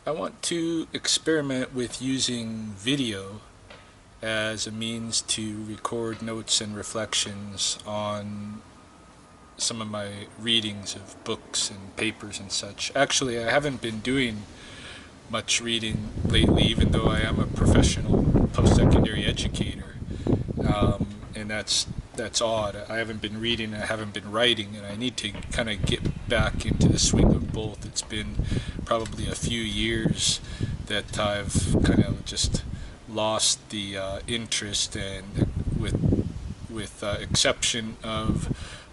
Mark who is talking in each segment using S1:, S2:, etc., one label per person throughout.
S1: I want to experiment with using video as a means to record notes and reflections on some of my readings of books and papers and such. Actually, I haven't been doing much reading lately, even though I am a professional post-secondary educator. And that's odd. I haven't been reading, I haven't been writing, and I need to kind of get back into the swing of both. It's been probably a few years that I've kind of just lost the interest, and with exception of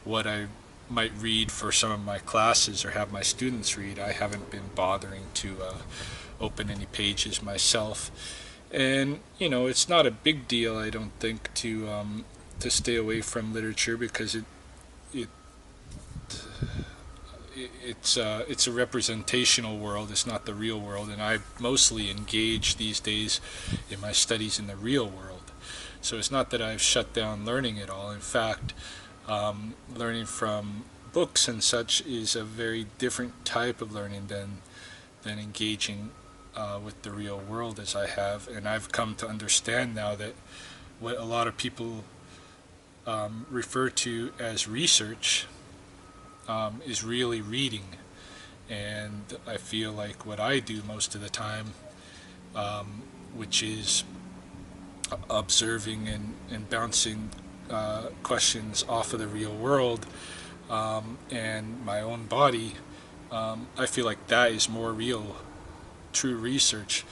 S1: what I might read for some of my classes or have my students read, I haven't been bothering to open any pages myself. And it's not a big deal, I don't think, to stay away from literature, because it it's a representational world. It's not the real world, and I mostly engage these days in my studies in the real world. So it's not that I've shut down learning at all. In fact, learning from books and such is a very different type of learning than engaging with the real world as I have. And I've come to understand now that what a lot of people refer to as research is really reading. And I feel like what I do most of the time, which is observing and bouncing questions off of the real world and my own body, I feel like that is more real, true research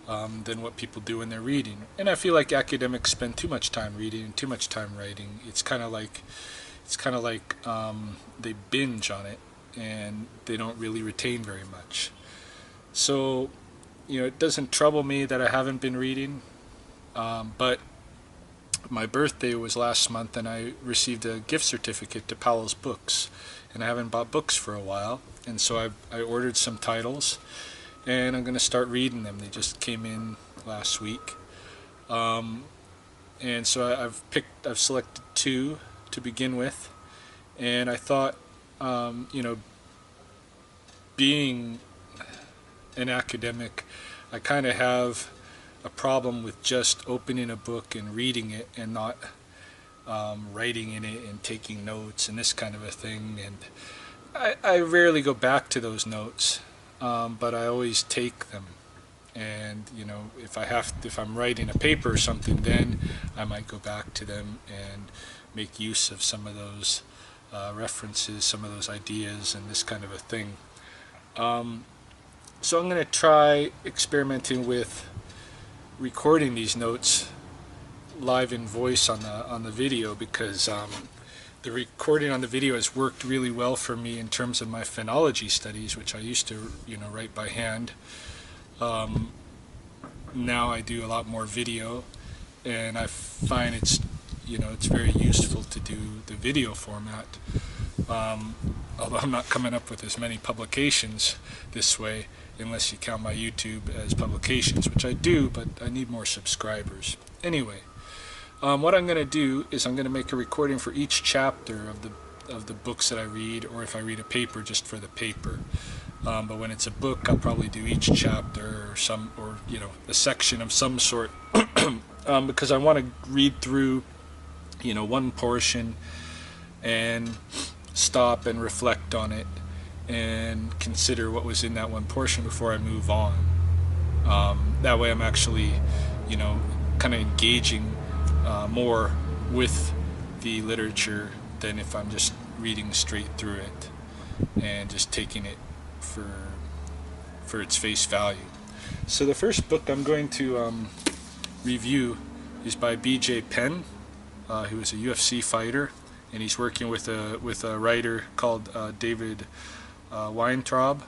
S1: than what people do when they're reading. And I feel like academics spend too much time reading and too much time writing. It's kind of like they binge on it and they don't really retain very much. So, it doesn't trouble me that I haven't been reading, but my birthday was last month and I received a gift certificate to Powell's Books, and I haven't bought books for a while, and so I ordered some titles and I'm going to start reading them. They just came in last week. And so I've selected two to begin with, and I thought, being an academic, I kind of have a problem with just opening a book and reading it and not writing in it and taking notes and this kind of a thing. And I rarely go back to those notes, but I always take them. And if I'm writing a paper or something, then I might go back to them and make use of some of those references, some of those ideas, and this kind of a thing. So I'm going to try experimenting with recording these notes live in voice on the video, because the recording on the video has worked really well for me in terms of my phonology studies, which I used to write by hand. Now I do a lot more video, and I find it's very useful to do the video format. Although I'm not coming up with as many publications this way, unless you count my YouTube as publications, which I do, but I need more subscribers. Anyway, what I'm going to do is I'm going to make a recording for each chapter of the books that I read, or if I read a paper, just for the paper. But when it's a book, I'll probably do each chapter or a section of some sort, because I want to read through one portion and stop and reflect on it and consider what was in that one portion before I move on. That way I'm actually kind of engaging more with the literature than if I'm just reading straight through it and just taking it for its face value. So the first book I'm going to review is by Penn, who is a UFC fighter, and he's working with a writer called David Weintraub,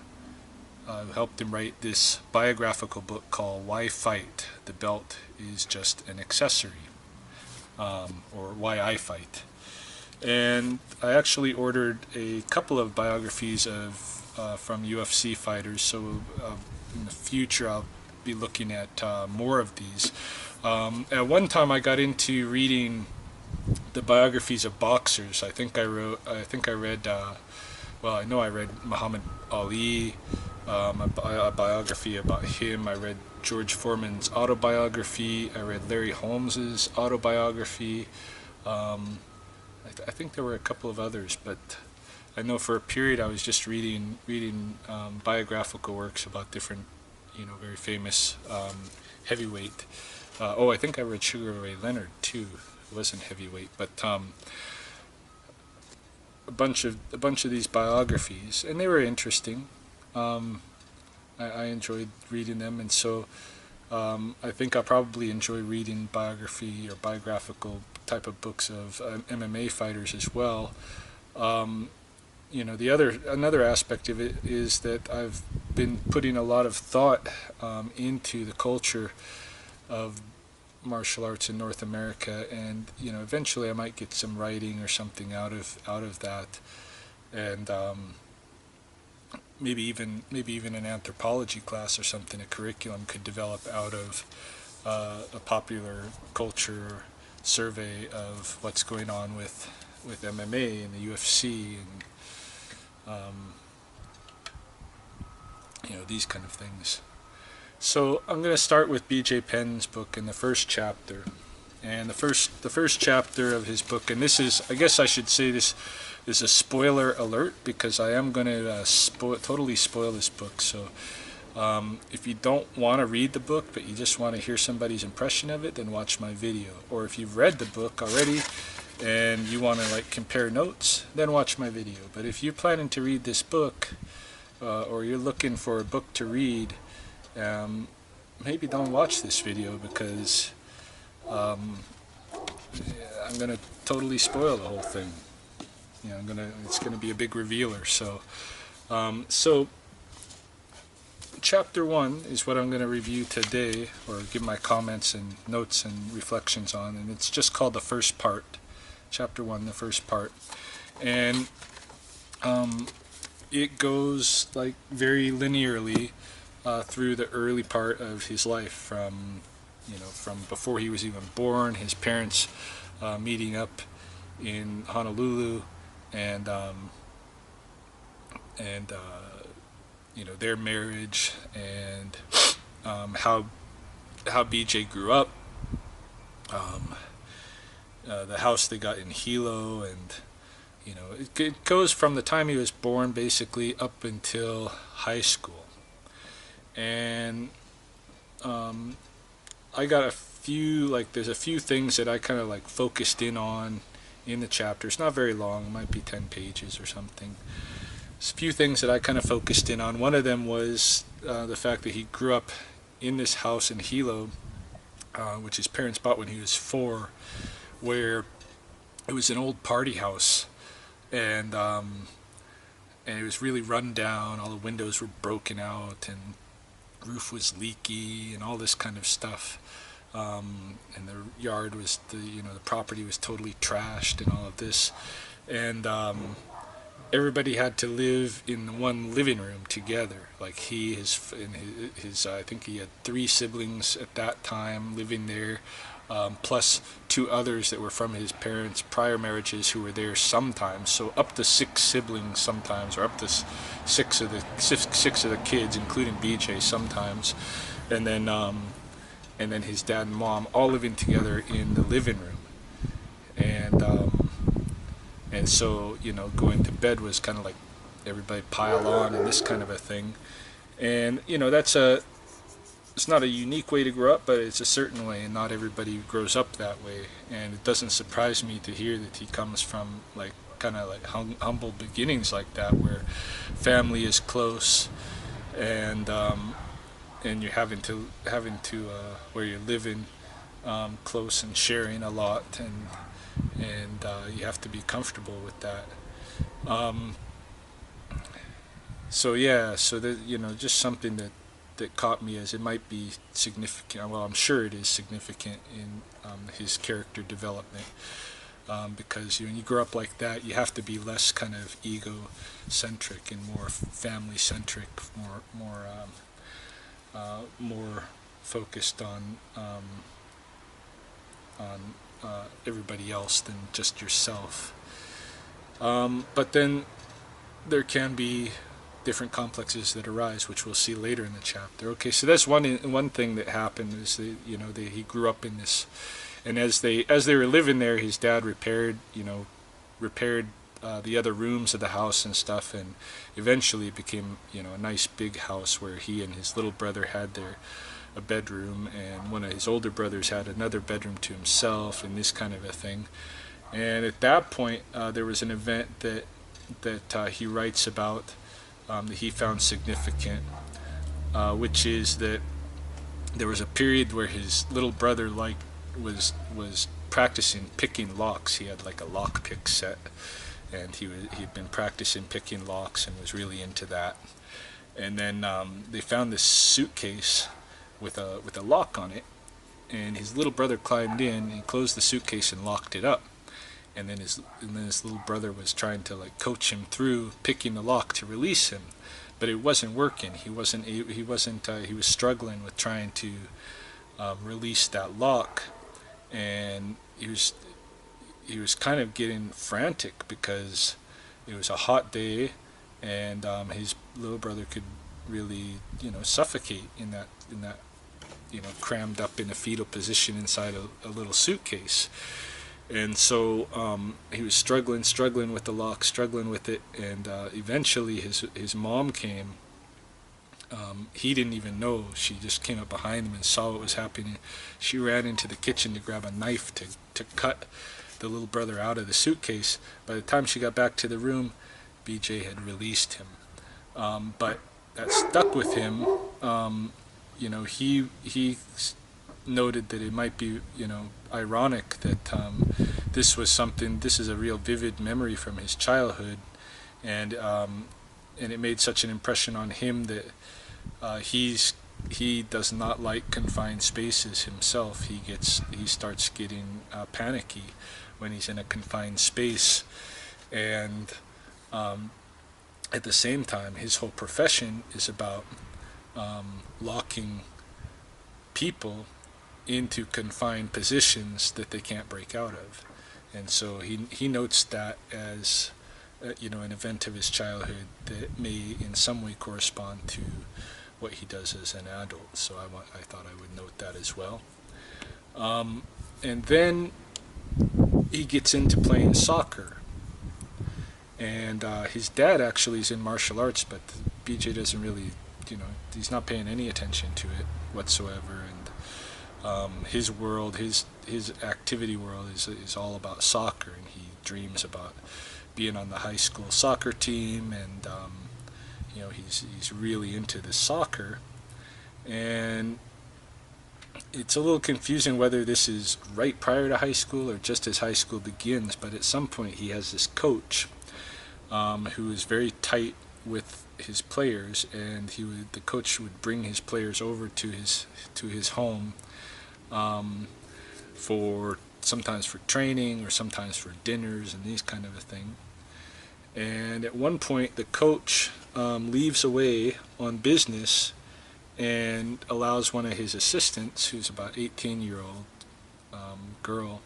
S1: who helped him write this biographical book called Why Fight? The Belt is Just an Accessory, or Why I Fight. And I actually ordered a couple of biographies from UFC fighters, so in the future I'll be looking at more of these. At one time I got into reading the biographies of boxers. I know I read Muhammad Ali, a biography about him. I read George Foreman's autobiography. I read Larry Holmes's autobiography. I think there were a couple of others, but I know for a period I was just reading biographical works about different, very famous heavyweight. I think I read Sugar Ray Leonard too. It wasn't heavyweight, but a bunch of these biographies, and they were interesting. I enjoyed reading them, and so I think I'll probably enjoy reading biography or biographical type of books of MMA fighters as well. Another aspect of it is that I've been putting a lot of thought into the culture of martial arts in North America, and eventually I might get some writing or something out of that, and maybe even an anthropology class or something, a curriculum could develop out of a popular culture survey of what's going on with MMA and the UFC and these kind of things. So I'm going to start with B.J. Penn's book in the first chapter, and the first chapter of his book, and this is, I guess I should say, this is a spoiler alert, because I am going to totally spoil this book. So if you don't want to read the book but you just want to hear somebody's impression of it, then watch my video. Or if you've read the book already and you want to compare notes, then watch my video. But if you're planning to read this book, or you're looking for a book to read, maybe don't watch this video, because I'm going to totally spoil the whole thing. It's gonna be a big revealer. So chapter 1 is what I'm going to review today, or give my comments and notes and reflections on, and it's just called the first part. Chapter 1, the first part, and it goes very linearly through the early part of his life, from before he was even born, his parents meeting up in Honolulu, and their marriage, and how BJ grew up, the house they got in Hilo, and it goes from the time he was born basically up until high school. And I got a few, there's a few things that I kind of focused in on in the chapter. It's not very long, it might be 10 pages or something. There's a few things that I kind of focused in on. One of them was the fact that he grew up in this house in Hilo, which his parents bought when he was 4, where it was an old party house, and it was really run down. All the windows were broken out, and roof was leaky, and all this kind of stuff. And the yard was the property was totally trashed, and all of this, and everybody had to live in one living room together. I think he had 3 siblings at that time living there, plus 2 others that were from his parents' prior marriages who were there sometimes. So up to 6 siblings sometimes, or up to 6 of the kids, including BJ sometimes, and then his dad and mom all living together in the living room, and so going to bed was kind of everybody pile on and this kind of a thing. And it's not a unique way to grow up, but it's a certain way, and not everybody grows up that way. And it doesn't surprise me to hear that he comes from humble beginnings like that, where family is close, and you're having to where you're living close and sharing a lot, and you have to be comfortable with that. So that just something that caught me, as it might be significant. Well, I'm sure it is significant in his character development, because when you grow up like that, you have to be less kind of egocentric and more family-centric, more focused on everybody else than just yourself. But then there can be different complexes that arise, which we'll see later in the chapter. Okay, so that's one thing that happened is that, he grew up in this, and as they were living there, his dad repaired the other rooms of the house and stuff, and eventually it became a nice big house where he and his little brother had a bedroom, and one of his older brothers had another bedroom to himself, and this kind of a thing. And at that point, there was an event that he writes about that he found significant, which is that there was a period where his little brother was practicing picking locks. He had like a lock pick set, and he'd been practicing picking locks and was really into that. And then they found this suitcase with a lock on it, and his little brother climbed in and closed the suitcase and locked it up. And then his little brother was trying to coach him through picking the lock to release him, but it wasn't working. He was struggling with trying to release that lock, and he was kind of getting frantic because it was a hot day, and his little brother could really suffocate in that crammed up in a fetal position inside a little suitcase. And so he was struggling with the lock, struggling with it, and eventually his mom came. He didn't even know. She just came up behind him and saw what was happening. She ran into the kitchen to grab a knife to cut the little brother out of the suitcase. By the time she got back to the room, BJ had released him. But that stuck with him. He noted that it might be ironic that this is a real vivid memory from his childhood, and it made such an impression on him that he does not like confined spaces himself. He starts getting panicky when he's in a confined space, and at the same time his whole profession is about locking people into confined positions that they can't break out of. And so he notes that as an event of his childhood that may in some way correspond to what he does as an adult. So I thought I would note that as well. And then he gets into playing soccer, and his dad actually is in martial arts, but BJ doesn't really, he's not paying any attention to it whatsoever. And his world, his activity world is all about soccer, and he dreams about being on the high school soccer team, and he's really into the soccer. And it's a little confusing whether this is right prior to high school or just as high school begins, but at some point he has this coach who is very tight with his players, and the coach would bring his players over to his home sometimes for training or sometimes for dinners and these kind of a thing. And at one point the coach leaves away on business and allows one of his assistants, who's about 18-year-old girl,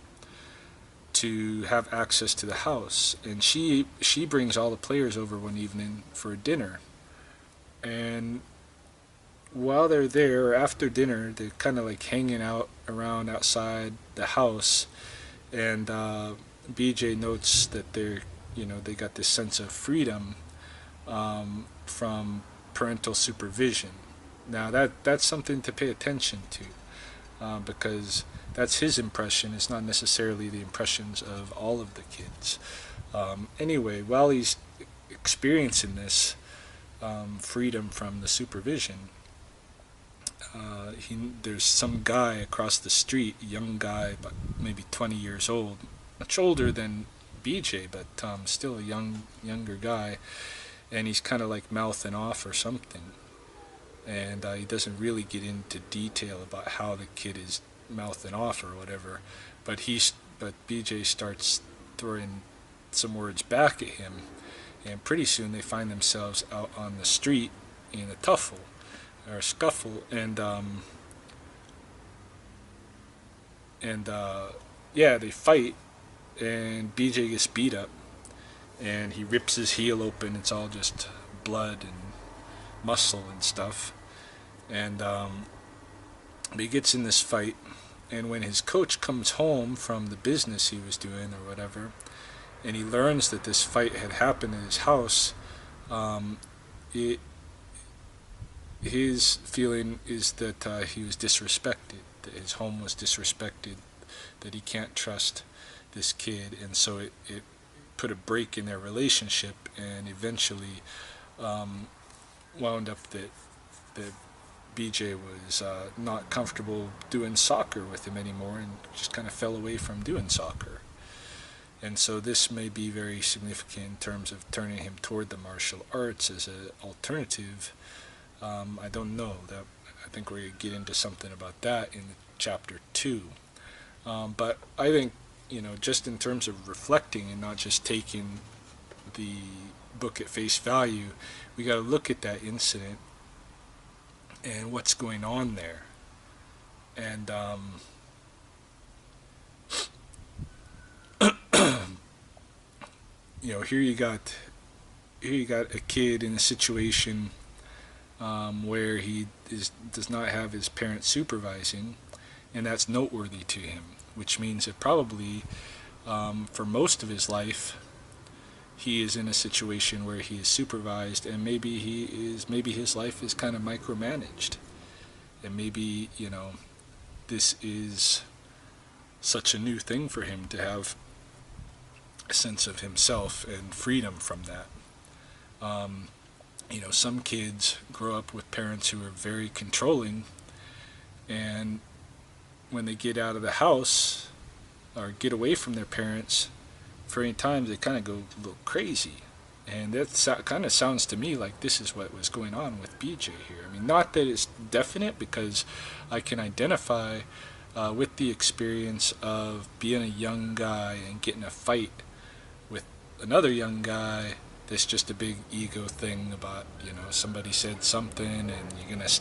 S1: to have access to the house. And she brings all the players over one evening for a dinner. And while they're there, after dinner, they're kind of hanging out around outside the house, and BJ notes that they got this sense of freedom from parental supervision. Now that's something to pay attention to, because that's his impression. It's not necessarily the impressions of all of the kids. Anyway, while he's experiencing this freedom from the supervision, there's some guy across the street, a young guy, about maybe 20 years old, much older than BJ, but still a younger guy, and he's kind of mouthing off or something. And he doesn't really get into detail about how the kid is mouthing off or whatever, but BJ starts throwing some words back at him, and pretty soon they find themselves out on the street in a tuffle or a scuffle, and they fight, and BJ gets beat up, and he rips his heel open. It's all just blood, and muscle and stuff. And but he gets in this fight, and when his coach comes home from the business he was doing or whatever, and he learns that this fight had happened in his house, um, it, his feeling is that he was disrespected, that his home was disrespected, that he can't trust this kid, and so it put a break in their relationship, and eventually wound up that BJ was not comfortable doing soccer with him anymore, and just kind of fell away from doing soccer. And so this may be very significant in terms of turning him toward the martial arts as an alternative. I don't know. That I think we're going to get into something about that in chapter 2. But I think, just in terms of reflecting and not just taking the book at face value, we got to look at that incident and what's going on there. And here you got a kid in a situation where he does not have his parents supervising, and that's noteworthy to him, which means that probably for most of his life he is in a situation where he is supervised, and maybe his life is kind of micromanaged, and maybe this is such a new thing for him to have a sense of himself and freedom from that. Some kids grow up with parents who are very controlling, and when they get out of the house or get away from their parents, for any times they kind of go a little crazy. And that kind of sounds to me like this is what was going on with BJ here. I mean, not that it's definite, because I can identify with the experience of being a young guy and getting a fight with another young guy. That's just a big ego thing about, somebody said something and you're going to,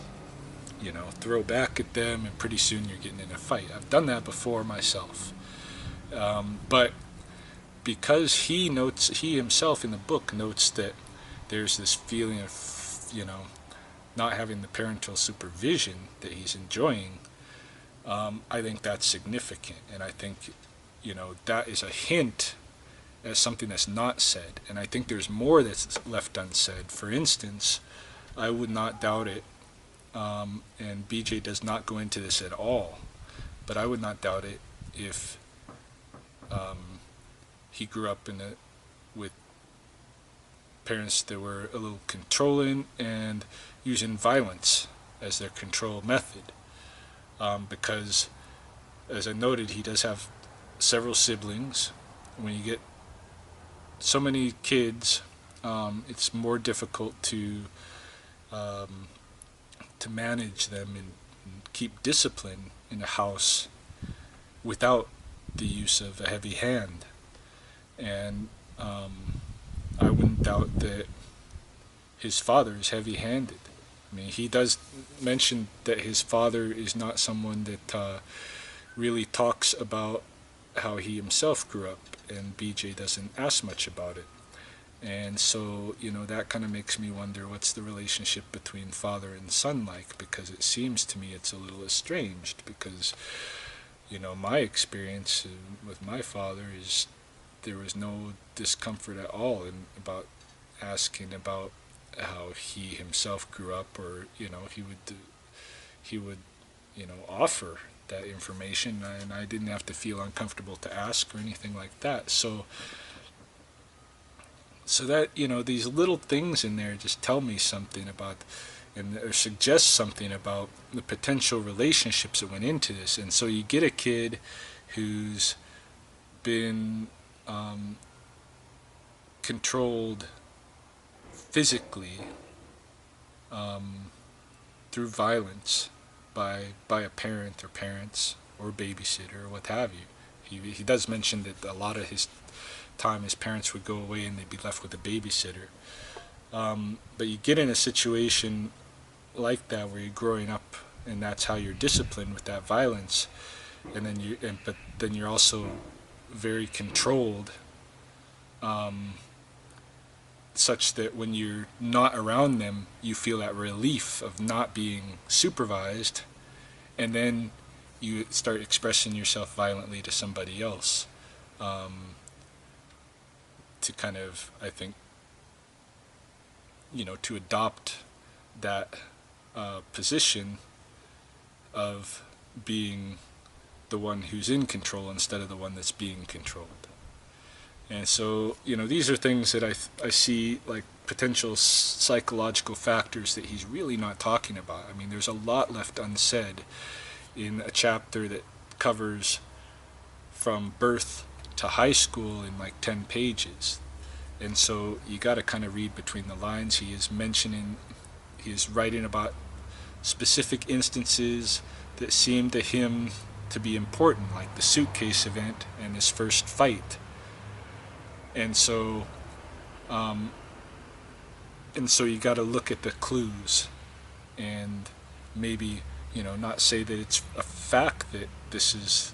S1: throw back at them, and pretty soon you're getting in a fight. I've done that before myself. But because he himself in the book notes that there's this feeling of, not having the parental supervision that he's enjoying, I think that's significant. And I think, that is a hint as something that's not said, and I think there's more that's left unsaid. For instance, I would not doubt it, and BJ does not go into this at all, but I would not doubt it if he grew up with parents that were a little controlling and using violence as their control method, because, as I noted, he does have several siblings. When you get so many kids, it's more difficult to manage them and keep discipline in a house without the use of a heavy hand. And I wouldn't doubt that his father is heavy-handed. I mean, he does mention that his father is not someone that really talks about how he himself grew up, and BJ doesn't ask much about it. And so, that kind of makes me wonder, what's the relationship between father and son like? Because it seems to me it's a little estranged, because, my experience with my father is there was no discomfort at all about asking about how he himself grew up, or, he would offer that information, and I didn't have to feel uncomfortable to ask or anything like that. So that, these little things in there just tell me something about, or suggest something about the potential relationships that went into this. And so you get a kid who's been controlled physically through violence by a parent or parents or babysitter or what have you. He does mention that a lot of his time his parents would go away and they'd be left with a babysitter. But you get in a situation like that where you're growing up and that's how you're disciplined, with that violence, and then you're also very controlled such that when you're not around them, you feel that relief of not being supervised, and then you start expressing yourself violently to somebody else, to kind of, I think, to adopt that position of being the one who's in control instead of the one that's being controlled. And so, these are things that I see like potential psychological factors that he's really not talking about. I mean, there's a lot left unsaid in a chapter that covers from birth to high school in like 10 pages. And so you got to kind of read between the lines. He is writing about specific instances that seem to him to be important, like the suitcase event and his first fight. And so you got to look at the clues and maybe, not say that it's a fact that this is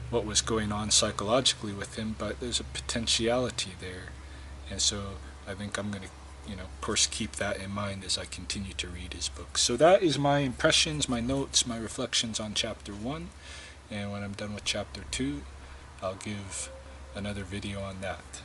S1: what was going on psychologically with him, but there's a potentiality there. And so I think I'm going to, of course, keep that in mind as I continue to read his book. So that is my impressions, my notes, my reflections on Chapter 1. And when I'm done with Chapter 2, I'll give another video on that.